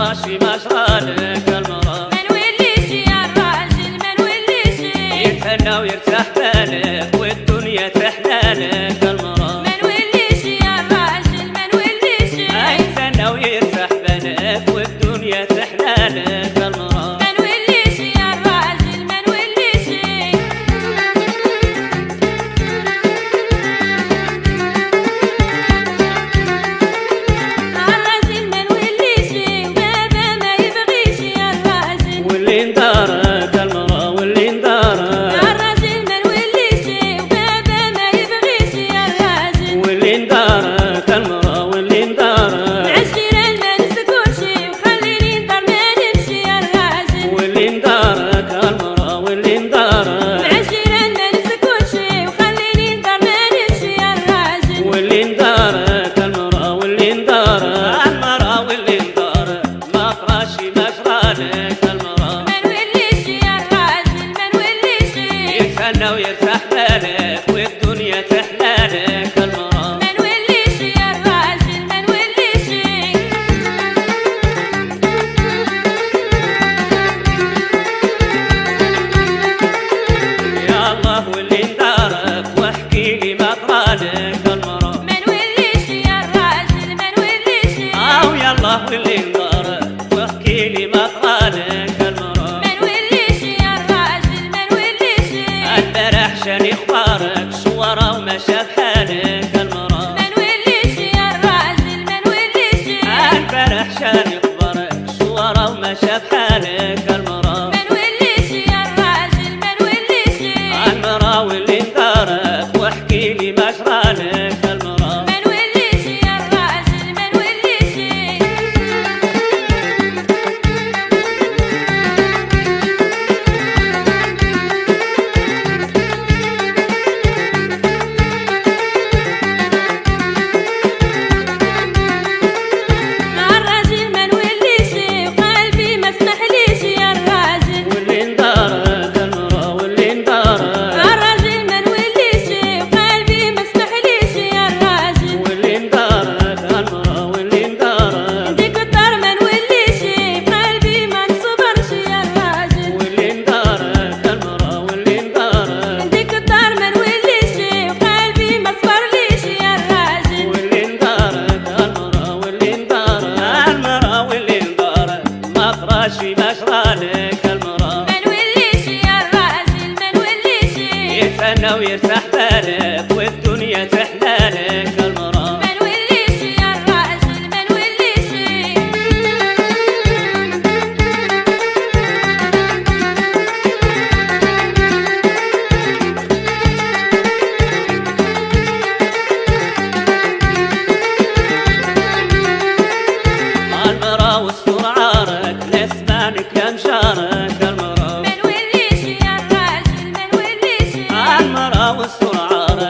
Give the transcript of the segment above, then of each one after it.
ماشي مشغالك المرا ما نوليش يا الراجل ما نوليش يتهنى ويرتاح بالك والدنيا تحلالك المرا ما نوليش يا الراجل ما نوليش يتهنى ويرتاح بالك والدنيا تحلالك المرا ما نوليش يا الراجل ما نوليش الراجل ما نوليش وبابا ما يبغيش يا الراجل واللي ندارك المرا واللي ندارك الراجل ما نوليش وبابا ما يبغيش يا الراجل واللي ندارك المرا واللي ندارك عالجيران ما نسكوش وخليني ندار ما نمشي يا الراجل واللي ندارك المرا واللي ندارك عالجيران ما نسكوش وخليني ندار ما نمشي يا الراجل واللي ندارك المرا واللي ندارك المرا واللي ندارك ما فراشي مشغالك المرا ما نوليش يا الراجل ما نوليش يتهنى ويرتاح بالك والدنيا تحلالك المرا ما نوليش يا الراجل ما نوليش يا الله واللي ندارك واحكي لي ما طرالك المرا ما نوليش يا الراجل ما نوليش يا الله واللي ندارك واحكي لي ما طرالك المرا ما نوليش يا الراجل ما نوليش البارح شاني اخبارك صورة ومشى بحالك المرا ما نوليش يا الراجل ما نوليش البارح شاني اخبارك صورة ومشى بحالك المرا ما نوليش يا الراجل ما نوليش المرا واللي ندارك واحكي لي ما جرالك المرا ما نوليش يا الراجل ما نوليش الراجل ما نوليش وقلبي ما سمحليش يا الراجل واللي ندارك المرا واللي ندارك الراجل ما نوليش وقلبي ما سمحليش يا الراجل واللي ندارك المرا واللي ندارك ديك الدار ما نوليش قلبي ما نصبرش يا الراجل واللي ندارك المرا واللي ندارك ديك الدار ما نوليش وقلبي ما صبرليش يا الراجل واللي ندارك المرا واللي ندارك المرا واللي ندارك ما فراشي مشغالك المرا ما نوليش يا الراجل ما نوليش يتهنى ويرتاح بالك والدنيا تحلالك المرا ما نوليش يا الراجل ما نوليش المرا واستر عارك لسمانك يا مشارك المرا ما نوليش يا الراجل ما نوليش المرا واستر عارك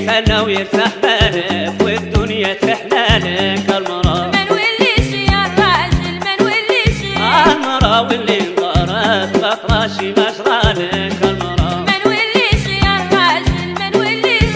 يتهنى ويرتاح بالك والدنيا تحلالك المرأة ما نوليش يا الراجل ما نوليش المرأة واللي انضرت بطراشي مشرالك المرأة ما نوليش يا الراجل ما نوليش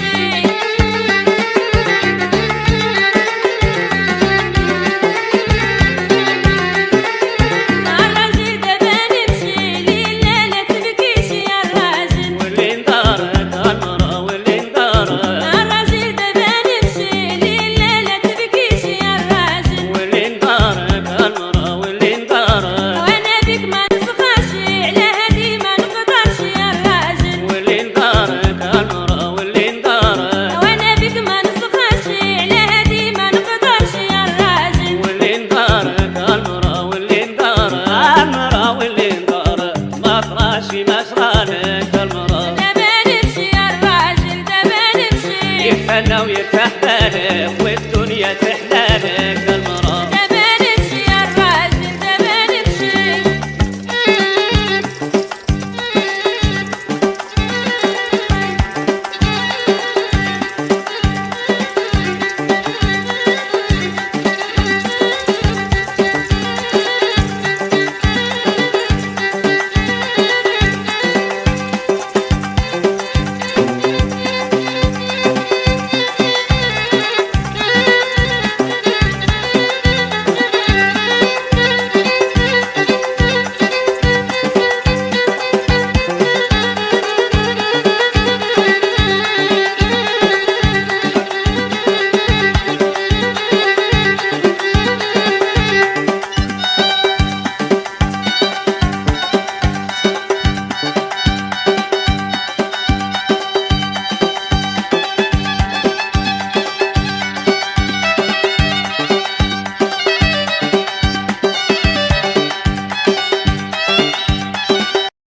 الراجل دابا نمشي ليلة لا تبكيش يا الراجل واللي انضرت المرأة واللي انضرت الراجل دابا نمشي ليلة لا تبكيش يا الراجل واللي انضرت المرأة واللي انضرت وانا بك ما نسخاش على هادي ما نقدرش يا الراجل واللي انضرت المرأة واللي انضرت وانا بك ما نسخاش على هادي ما نقدرش يا الراجل واللي انضرت المرأة واللي انضرت المرأة واللي انضرت ما طراشي مشرالك المرأة دابا نمشي يا الراجل دابا نمشي يتهنى ويرتاح بالك